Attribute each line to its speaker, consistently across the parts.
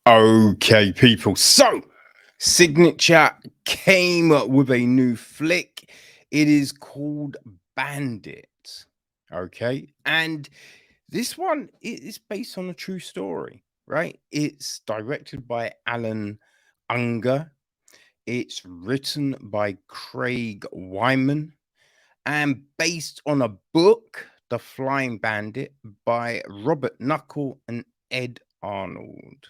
Speaker 1: Okay, people. So, Signature came with a new flick. It is called Bandit. Okay. And this one is based on a true story, right? It's directed by Allan Ungar. It's written by Kraig Wenman and based on a book, The Flying Bandit, by Robert Knuckle and Ed Arnold.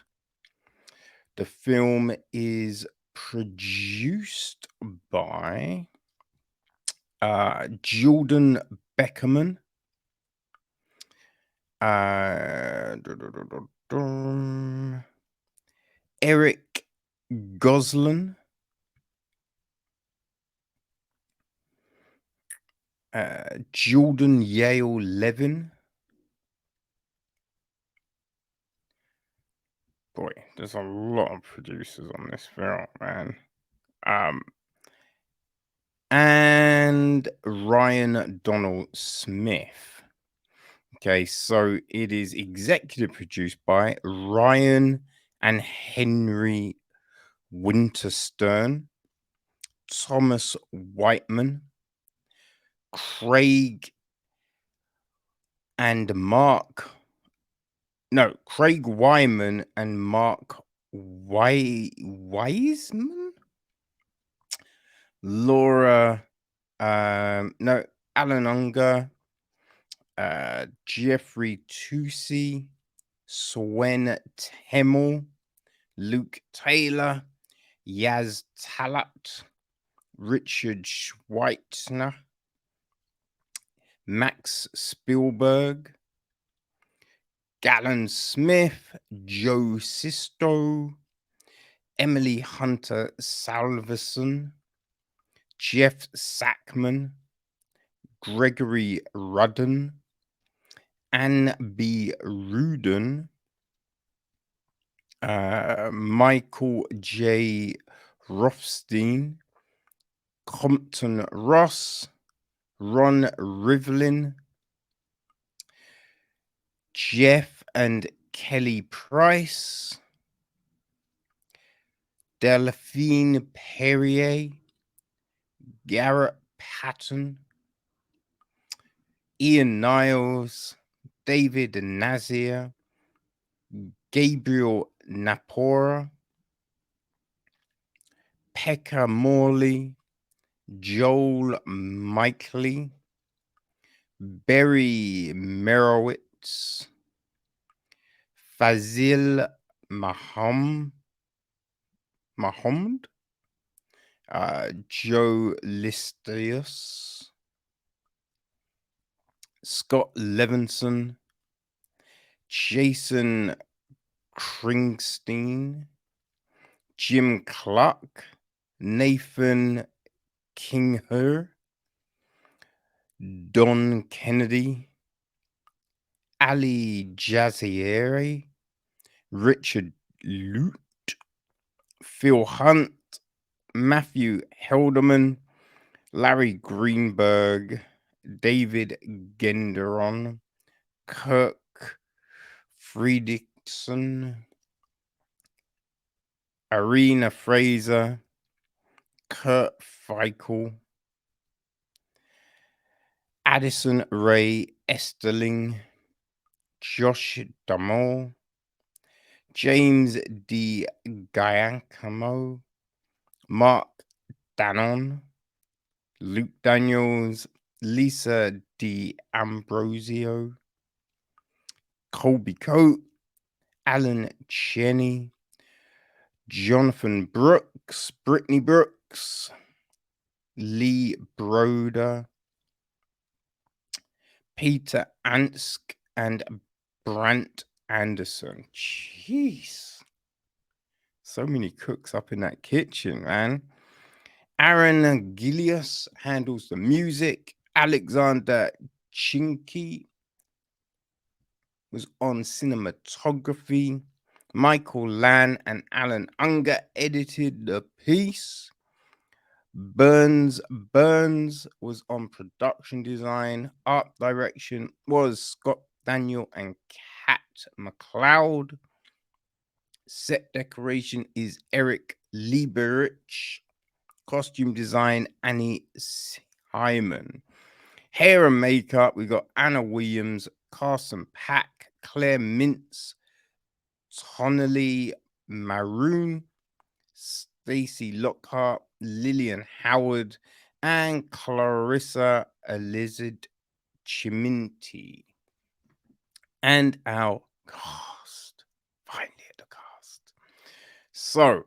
Speaker 1: The film is produced by Jordan Beckerman, Eric Goslin, Jordan Yale Levin. Boy, there's a lot of producers on this film, man. And Ryan Donald Smith. Okay, so it is executive produced by Ryan and Henry Winterstern, Thomas Whiteman, Craig Wyman and Mark Wiseman, Laura, Allan Ungar, Jeffrey Toosey, Swen Temmel, Luke Taylor, Yaz Talat, Richard Schweitzer, Max Spielberg, Galen Smith, Joe Sisto, Emily Hunter Salverson, Jeff Sackman, Gregory Rudden, Anne B. Rudin, Michael J. Rothstein, Compton Ross, Ron Rivlin, Jeff and Kelly Price, Delphine Perrier, Garrett Patton, Ian Niles, David Nazir, Gabriel Napora, Pekka Morley, Joel Mikely, Barry Merowitz, Fazil Mahmoud, Joe Listius, Scott Levinson, Jason Kringstein, Jim Clark, Nathan Kingher, Don Kennedy, Ali Jazieri, Richard Lute, Phil Hunt, Matthew Helderman, Larry Greenberg, David Genderon, Kirk Friedrichsen, Arena Fraser, Kurt Feichel, Addison Ray Esterling, Josh Duhamel, James D. Giacomo, Mark Danon, Luke Daniels, Lisa D. Ambrosio, Colby Coate, Alan Cheney, Jonathan Brooks, Brittany Brooks, Lee Broder, Peter Ansk, and Brant Anderson. Jeez. So many cooks up in that kitchen, man. Aaron Gillius handles the music. Alexander Chinky was on cinematography. Michael Lan and Allan Ungar edited the piece. Burns was on production design. Art direction was Scott Daniel and Kat McLeod. Set decoration is Eric Lieberich. Costume design, Annie Hyman. Hair and makeup, we got Anna Williams, Carson Pack, Claire Mintz, Tonally Maroon, Stacey Lockhart, Lillian Howard, and Clarissa Elizabeth Chiminti. And our cast. Finally, the cast. So,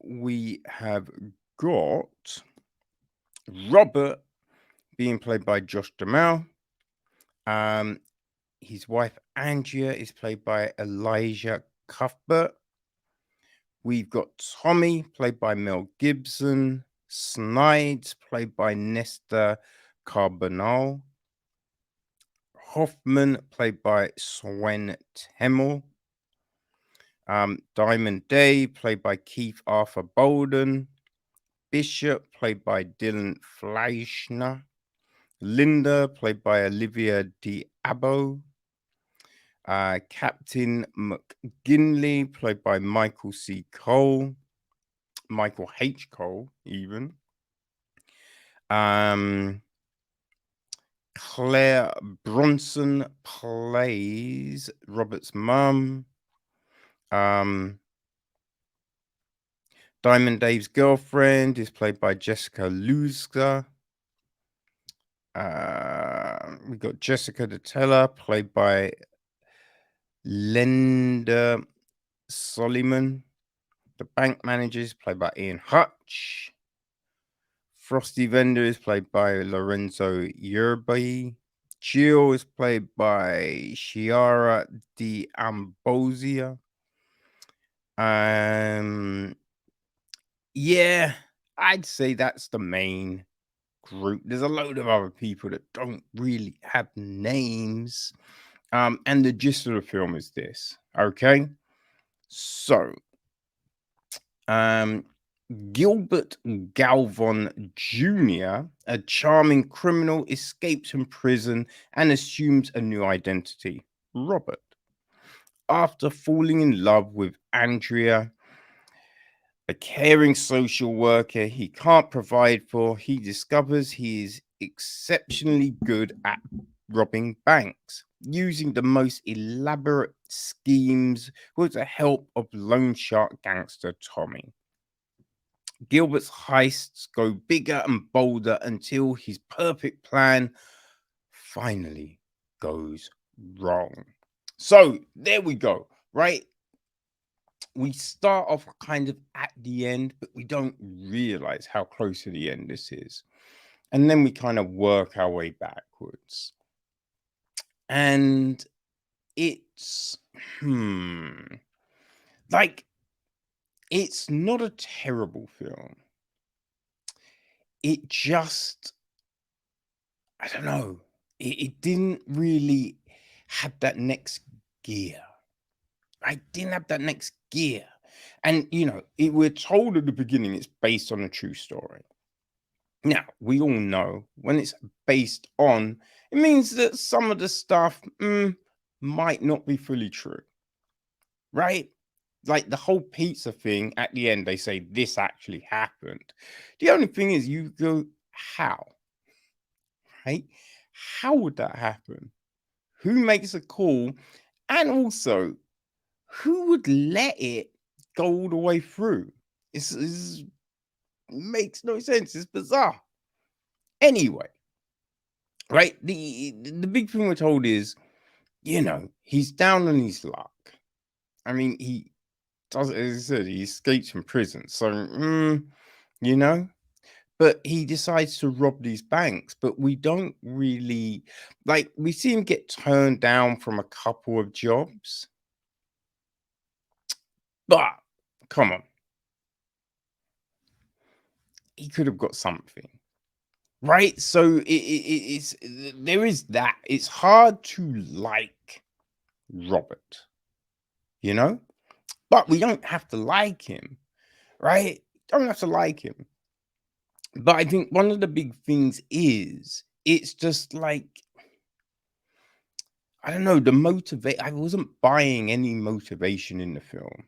Speaker 1: we have got Robert being played by Josh Duhamel. His wife Andrea is played by Elisha Cuthbert. We've got Tommy played by Mel Gibson. Snides played by Nesta Carbonell. Hoffman played by Swen Temmel. Diamond Day played by Keith Arthur Bolden. Bishop played by Dylan Fleischner. Linda played by Olivia Diabo. Captain McGinley played by Michael C. Cole. Michael H. Cole, even. Claire Bronson plays Robert's mum. Diamond Dave's girlfriend is played by Jessica Luzga. We got Jessica Detella played by Linda Soliman. The bank manager is played by Ian Hutch. Frosty Vendor is played by Lorenzo Yerby. Jill is played by Chiara Di Ambosia. Yeah, I'd say that's the main group. There's a load of other people that don't really have names. And the gist of the film is this, okay? So, Gilbert Galvan Jr., a charming criminal, escapes from prison and assumes a new identity, Robert. After falling in love with Andrea, a caring social worker he can't provide for, he discovers he is exceptionally good at robbing banks, using the most elaborate schemes with the help of loan shark gangster Tommy. Gilbert's heists go bigger and bolder until his perfect plan finally goes wrong. So there we go, right? We start off kind of at the end, but we don't realize how close to the end this is. And then we kind of work our way backwards. And it's, like, it's not a terrible film. It just, I don't know, it didn't really have that next gear. I didn't have that next gear. And, we're told at the beginning it's based on a true story. Now, we all know when it's based on, it means that some of the stuff might not be fully true, right? Like the whole pizza thing, at the end, they say this actually happened. The only thing is you go, how? Right? How would that happen? Who makes a call? And also, who would let it go all the way through? It makes no sense. It's bizarre. Anyway, right? The big thing we're told is, he's down on his luck. I mean, he does, as I said, he escapes from prison. So, but he decides to rob these banks. But we don't really, we see him get turned down from a couple of jobs. But, come on. He could have got something. Right? So it's there is that. It's hard to like Robert, but we don't have to like him, right? Don't have to like him. But I think one of the big things is it's just like, I don't know, the motivate. I wasn't buying any motivation in the film.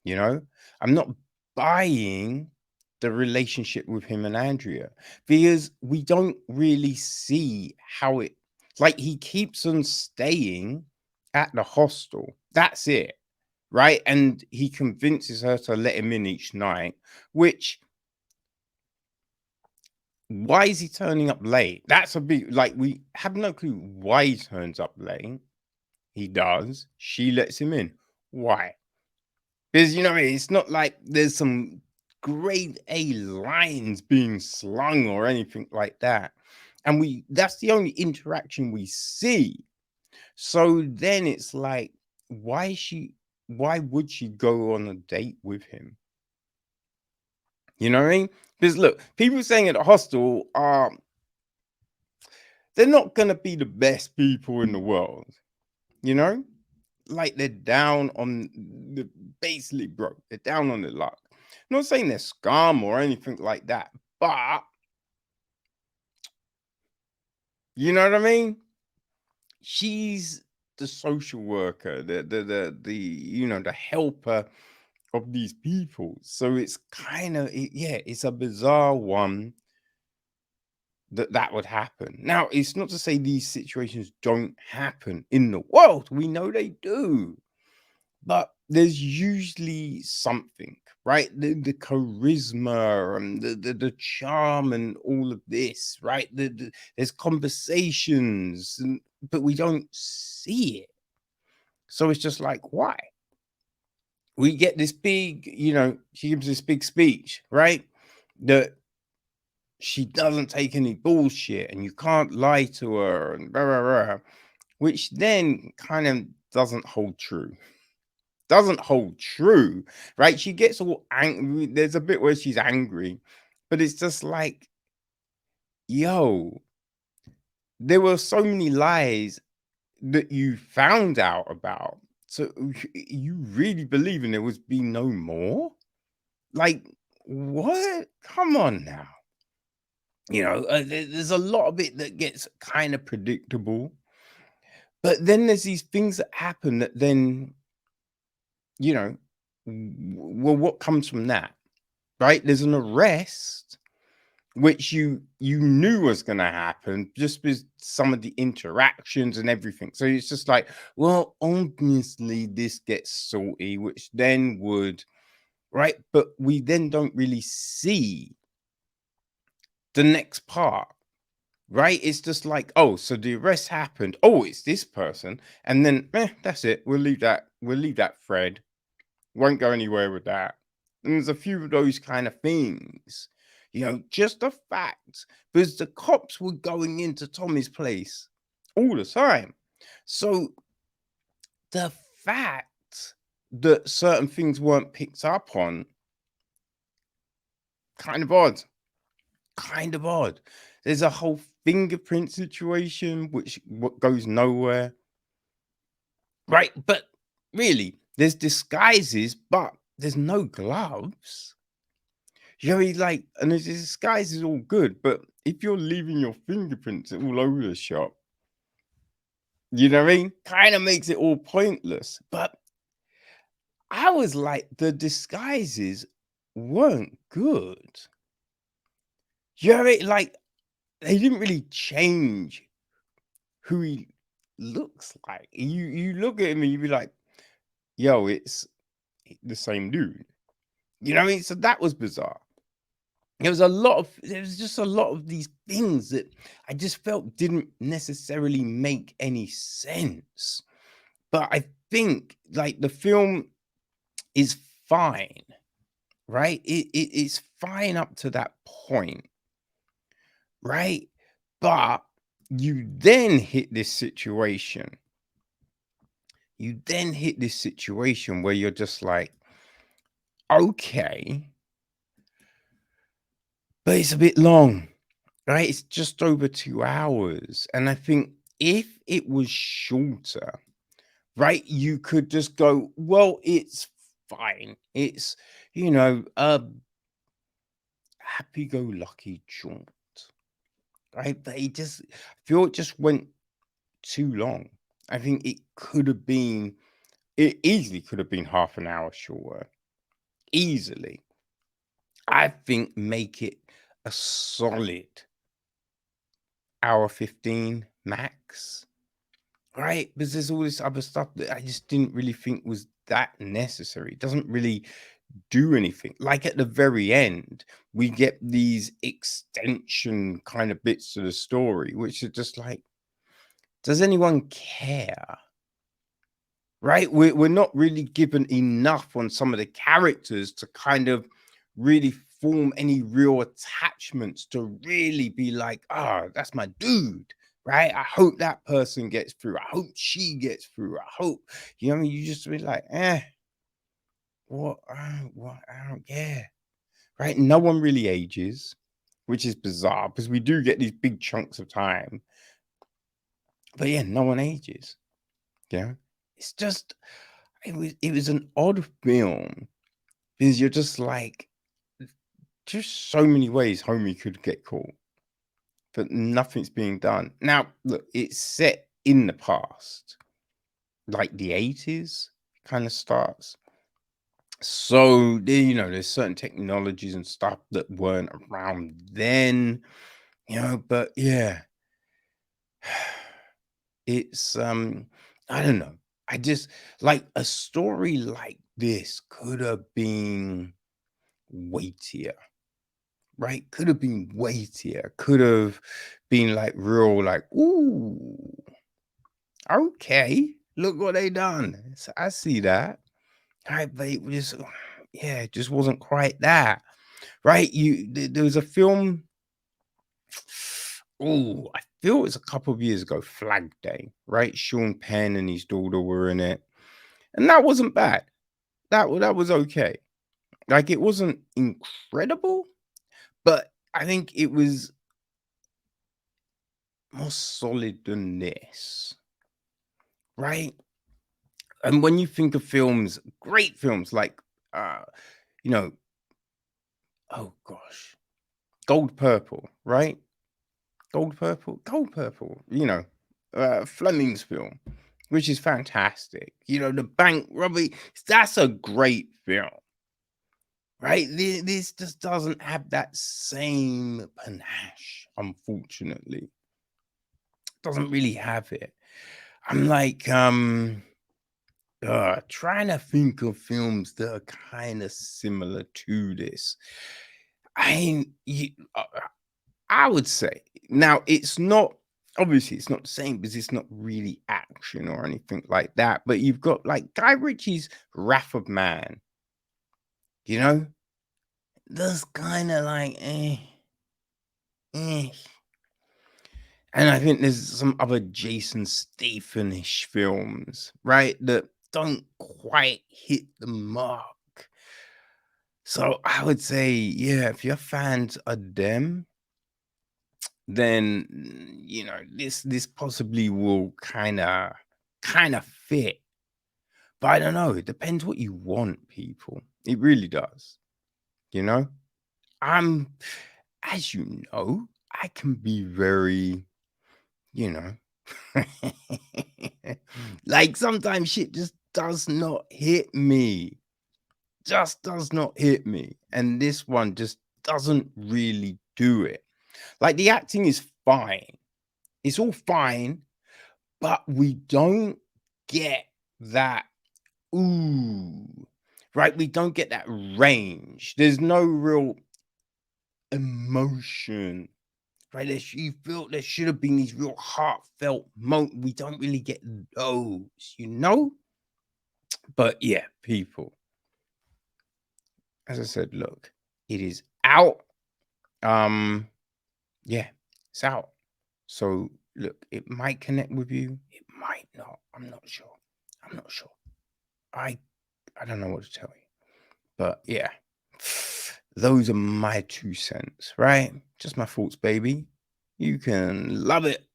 Speaker 1: You know, I'm not buying the relationship with him and Andrea because we don't really see how it, like, he keeps on staying at the hostel. That's it. Right. And he convinces her to let him in each night, which, why is he turning up late? That's a big, like, we have no clue why he turns up late. He does. She lets him in. Why? Because, you know, it's not like there's some grade A lines being slung or anything like that. And that's the only interaction we see. So then it's like, why would she go on a date with him? You know what I mean? Because look, people saying at the hostel are, they're not gonna be the best people in the world, you know? Like, they're down on the, basically, bro, they're down on their luck. I'm not saying they're scum or anything like that, but you know what I mean? She's the social worker, the you know, the helper of these people. So it's kind of, yeah, it's a bizarre one that would happen. Now, it's not to say these situations don't happen in the world. We know they do. But there's usually something, right? The charisma and the charm and all of this, right? There's conversations, but we don't see it. So it's just like, why? We get this big, you know, she gives this big speech, right? That she doesn't take any bullshit and you can't lie to her and blah, blah, blah, which then kind of doesn't hold true. Doesn't hold true, right? She gets all angry. There's a bit where she's angry, but it's just like, yo, there were so many lies that you found out about. So you really believe in there was be no more? Like, what? Come on now. You know, there's a lot of it that gets kind of predictable. But then there's these things that happen that then, you know, well, what comes from that? Right? There's an arrest, which you knew was going to happen just with some of the interactions and everything. So it's just like, well, obviously this gets salty, which then would, right? But we then don't really see the next part, right? It's just like, oh, so the arrest happened. Oh, it's this person, and then that's it. We'll leave that. We'll leave that thread. Won't go anywhere with that. And there's a few of those kind of things, you know, just the fact, because the cops were going into Tommy's place all the time. So the fact that certain things weren't picked up on, kind of odd. Kind of odd. There's a whole fingerprint situation which what goes nowhere. Right, but really, there's disguises, but there's no gloves. You know, like, and the disguise is all good, but if you're leaving your fingerprints all over the shop, you know what I mean? Kind of makes it all pointless. But I was like, the disguises weren't good. You know what I mean? Like, they didn't really change who he looks like. You look at him and you be like, yo, it's the same dude. You know what I mean? So that was bizarre. There was just a lot of these things that I just felt didn't necessarily make any sense. But I think, like, the film is fine, right? It's fine up to that point, right? But you then hit this situation. You then hit this situation where you're just like, okay, but it's a bit long, right? It's just over 2 hours. And I think if it was shorter, right, you could just go, well, it's fine. It's, you know, a happy-go-lucky jaunt, right? But I feel it just went too long. I think it easily could have been half an hour shorter. Easily. I think make it a solid hour 15 max. Right? Because there's all this other stuff that I just didn't really think was that necessary. It doesn't really do anything. Like at the very end, we get these extension kind of bits to the story, which are just like, does anyone care? Right? We're not really given enough on some of the characters to kind of really form any real attachments to really be like, ah, that's my dude. Right? I hope that person gets through. I hope she gets through. I hope, you know what I mean? You just be like, what? I don't care. Right? No one really ages, which is bizarre because we do get these big chunks of time. But yeah, no one ages. Yeah. It's just, it was an odd film because you're just like, just so many ways homie could get caught, but nothing's being done. Now, look, it's set in the past, like the 80s kind of starts. So there's certain technologies and stuff that weren't around then, but yeah, it's I don't know. I just like a story like this could have been weightier, right? Could have been weightier, could have been like real, like, ooh, okay, look what they done. So I see that. Right, but it just, yeah, it just wasn't quite that. Right? There was a film. Oh, I feel it was a couple of years ago, Flag Day, right? Sean Penn and his daughter were in it. And that wasn't bad. That was okay. Like it wasn't incredible, but I think it was more solid than this. Right? And when you think of films, great films like you know, oh gosh, Gold Purple, right? Gold Purple, Fleming's film, which is fantastic. The bank robbery, that's a great film, right? This just doesn't have that same panache, unfortunately. Doesn't really have it. I'm like, trying to think of films that are kind of similar to this. I I would say now it's not obviously it's not the same because it's not really action or anything like that. But you've got like Guy Ritchie's Wrath of Man, you know, that's kind of like eh. And I think there's some other Jason Statham-ish films, right, that don't quite hit the mark. So I would say, yeah, if you're fans of them, then this possibly will kind of fit. But I don't know. It depends what you want, people. It really does. You know, I'm, as you know, I can be very, you know, like sometimes shit just does not hit me. Just does not hit me. And this one just doesn't really do it. Like the acting is fine. It's all fine, but we don't get that ooh, right? We don't get that range. There's no real emotion, right? You feel there should have been these real heartfelt moments. We don't really get those. But yeah, people, as I said, look, it is out. Yeah, it's out. So look, it might connect with you. It might not. I'm not sure. I I don't know what to tell you. But yeah, those are my 2 cents, right? Just my thoughts, baby. You can love it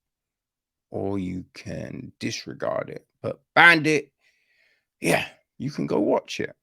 Speaker 1: or you can disregard it. But Bandit, yeah, you can go watch it.